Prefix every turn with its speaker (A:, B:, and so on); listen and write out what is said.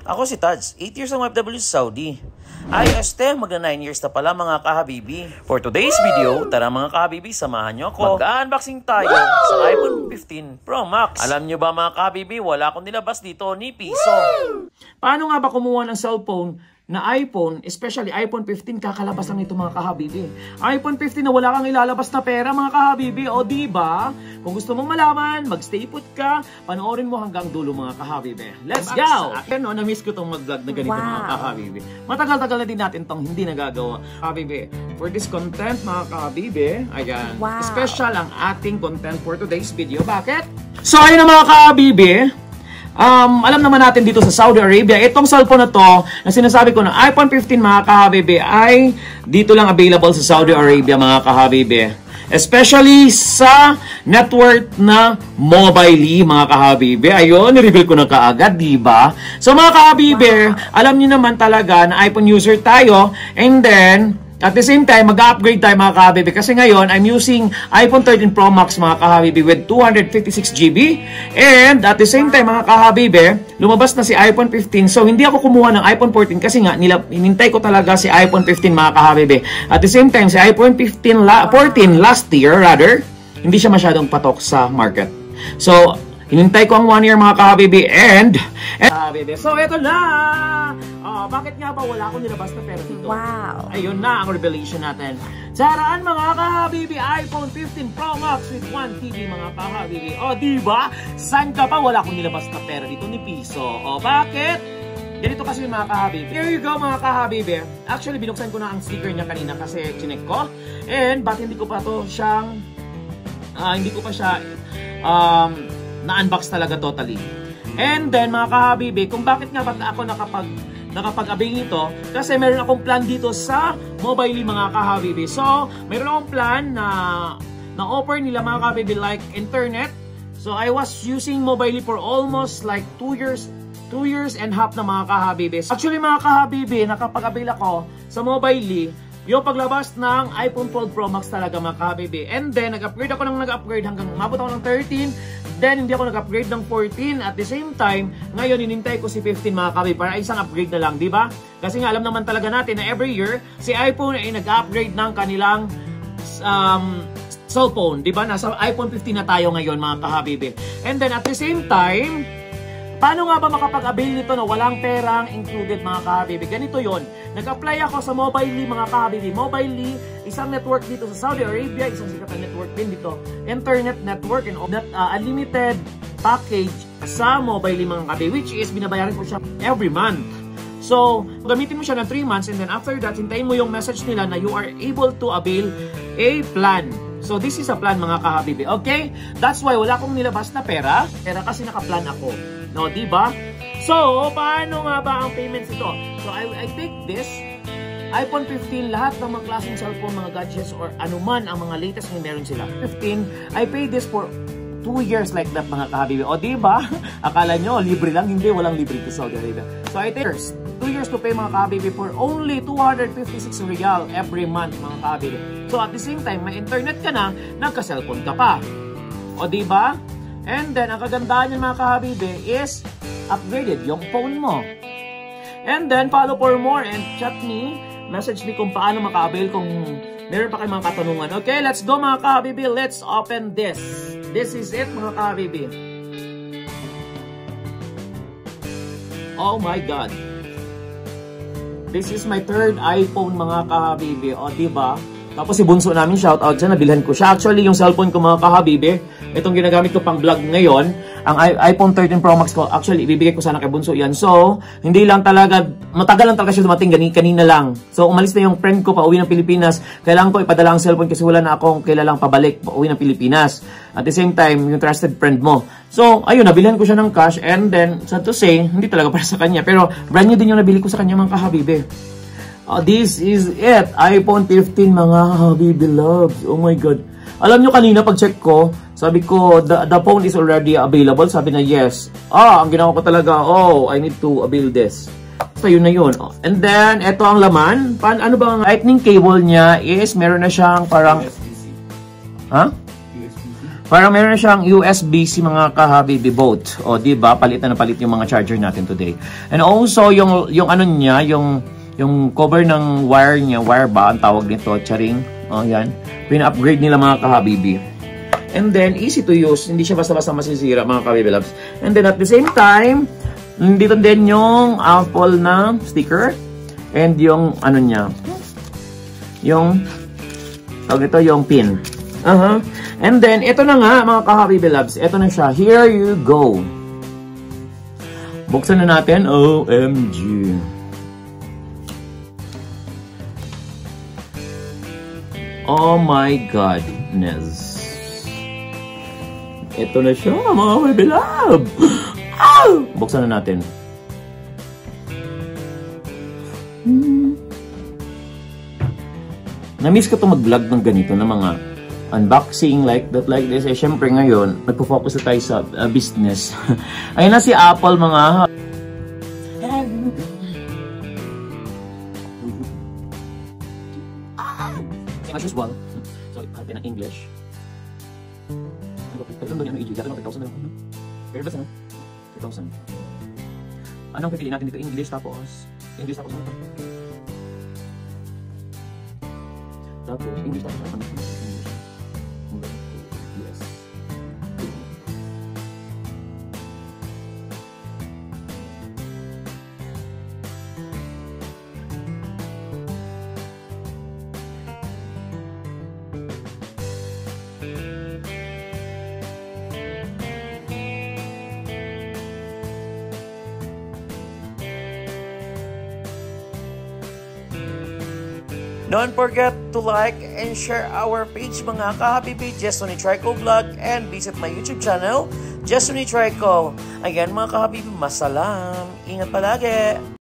A: Ako si Tads, 8 years ang OFW sa Saudi. iOS 10, magna 9 years na pala mga kahabibi. For today's video, tara mga kahabibi, samahan nyo ako. Mag-unboxing tayo sa iPhone 15 Pro Max. Alam nyo ba mga kahabibi, wala akong nilabas dito ni piso.
B: Paano nga ba kumuha ng cellphone na iPhone, especially iPhone 15, kakalabas lang ito mga kahabibi. iPhone 15 na wala kang ilalabas na pera mga kahabibi, o diba? Kung gusto mong malaman, magstay put ka, panoorin mo hanggang dulo mga kahabibi. Let's go! Akin, na-miss ko itong mag-vlog na ganito mga kahabibi. Matagal-tagal na din natin itong hindi nagagawa. Kahabibi, for this content mga kahabibi, ayan, special ang ating content for today's video. Bakit? So ayun na mga kahabibi, alam naman natin dito sa Saudi Arabia, itong cellphone na to, na sinasabi ko na iPhone 15 mga kahabibi, ay dito lang available sa Saudi Arabia mga kahabibi. Especially sa network na Mobily mga kahabibi. Ayun, ni-reveal ko na kaagad, diba? So mga kahabibi, alam niyo naman talaga na iPhone user tayo, and then at the same time, mag-upgrade tayo mga kahabibi. Kasi ngayon, I'm using iPhone 13 Pro Max mga kahabibi with 256GB. And at the same time mga kahabibi, lumabas na si iPhone 15. So hindi ako kumuha ng iPhone 14 kasi nga hinintay ko talaga si iPhone 15 mga kahabibi. At the same time, si iPhone 14 last year rather, hindi siya masyadong patok sa market. So hinintay ko ang 1 year mga kahabibi and so eto na! Bakit nga ba wala akong nilabas na pera dito?
C: Wow!
B: Ayun na ang revelation natin. Saraan mga kahabibi, iPhone 15 Pro Max with 1TB mga kahabibi. O diba? Saan ka pa wala akong nilabas na pera dito ni piso? O bakit? Ganito kasi mga kahabibi. Here you go mga kahabibi. Actually binuksan ko na ang sticker niya kanina kasi chinek ko. And bakit hindi ko pa to siyang na-unbox talaga totally. And then mga kahabibi, kung bakit nga ba ako nakapag-avail nito, kasi meron akong plan dito sa Mobily mga kahabibi. So, meron akong plan na offer nila mga kahabibi like internet. So, I was using Mobily for almost like 2 years and half na mga kahabibi. Actually mga kahabibi, nakapag-avail ako sa Mobily yung paglabas ng iPhone 12 Pro Max talaga mga kahabibi. And then, nag-upgrade ako hanggang umabot ako ng 13. Then, hindi ako nag-upgrade ng 14. At the same time, ngayon, hinintay ko si 15 mga kahabibi para isang upgrade na lang, di ba? Kasi nga, alam naman talaga natin na every year, si iPhone ay nag-upgrade ng kanilang cellphone, di ba? Nasa iPhone 15 na tayo ngayon mga kahabibi. And then, at the same time, paano nga ba makapag-avail nito na walang perang included mga kahabibi? Ganito yon. Nag-apply ako sa Mobily mga kahabibi. Mobily, isang network dito sa Saudi Arabia, isang sikat na network din dito. Internet network and unlimited package sa Mobily mga kahabibi, which is binabayaran ko siya every month. So, gamitin mo siya ng 3 months and then after that, hintayin mo yung message nila na you are able to avail a plan. So, this is a plan mga kahabibi. Okay? That's why wala akong nilabas na pera kasi nakaplan ako. No, diba? So, paano nga ba ang payments ito? So, I take this iPhone 15, lahat ng mga klaseng cellphone, mga gadgets, or anuman ang mga latest na meron sila. 15, I pay this for 2 years like that mga kahabibi. O diba? Akala nyo, libre lang. Hindi, walang libre to Saudi Arabia. So, I take 2 years to pay mga kahabibi for only 256 riyal every month mga kahabibi. So, at the same time, may internet ka na, nagka-cellphone ka pa. O diba? And then, ang kagandahan niyan mga kahabibi is upgraded yung phone mo. And then, follow for more and chat me, message me kung paano maka-avail kung meron pa kayong mga katanungan. Okay, let's go mga kahabibi. Let's open this. This is it mga kahabibi. Oh my God. This is my third iPhone mga kahabibi. O diba? Tapos si bunso namin, shoutout siya, nabilhan ko siya. Actually, yung cellphone ko mga kahabibi, itong ginagamit ko pang vlog ngayon, ang iPhone 13 Pro Max ko, actually, ibibigay ko sana kay bunso yan. So, hindi lang talaga, matagal lang talaga siya dumating, kanina lang. So, umalis na yung friend ko, pauwi ng Pilipinas. Kailangan ko ipadala ang cellphone kasi wala na akong kilalang pabalik, pauwi ng Pilipinas. At the same time, yung trusted friend mo. So, ayun, nabilhan ko siya ng cash, and then, sad to say, hindi talaga para sa kanya. Pero, brand new din yung nabili ko sa kanya mga kahabibi. This is it. iPhone 15 mga habibi loves. Oh my God. Alam nyo kanina pag-check ko, sabi ko, the phone is already available. Sabi na yes. Ang ginawa ko talaga, I need to avail this. So yun na yun. And then, eto ang laman. Ano ba ang lightning cable niya is, meron na siyang parang USB-C. Ha? USB-C. Parang meron siyang USB-C mga kahabibi both. O, di ba? Palit na palit yung mga charger natin today. And also, yung ano niya, yung cover ng wire niya, wire ba ang tawag nito, charing. O, yan. Pina-upgrade nila mga kahabibi. And then, easy to use. Hindi siya basta-basta masisira mga kahabibi loves. And then, at the same time, dito din yung Apple na sticker. And yung, ano niya, yung, tawag ito, yung pin. And then, ito na nga, mga kahabibi loves. Ito na siya. Here you go. Buksan na natin. OMG. Oh my godness. Ito na siya, mga kahabibi loves. Buksan na natin. Na-miss ko to mag-vlog ng ganito na mga unboxing like this. Eh, syempre ngayon, nagpo-focus na tayo sa business. Ayun na si Apple mga. As usual. So, happy na English. Ito doon yung EG. Dati lang 3,000 na lang. Pero basta na. 3,000. Anong pipili natin dito? English tapos ano to? Tapos English tapos ano? Yes.
A: Don't forget to like and share our page mga kahabibi, Jessony Trico Vlog, and visit my YouTube channel, Jessony Trico. Again mga kahabibi, masalam. Ingat palagi!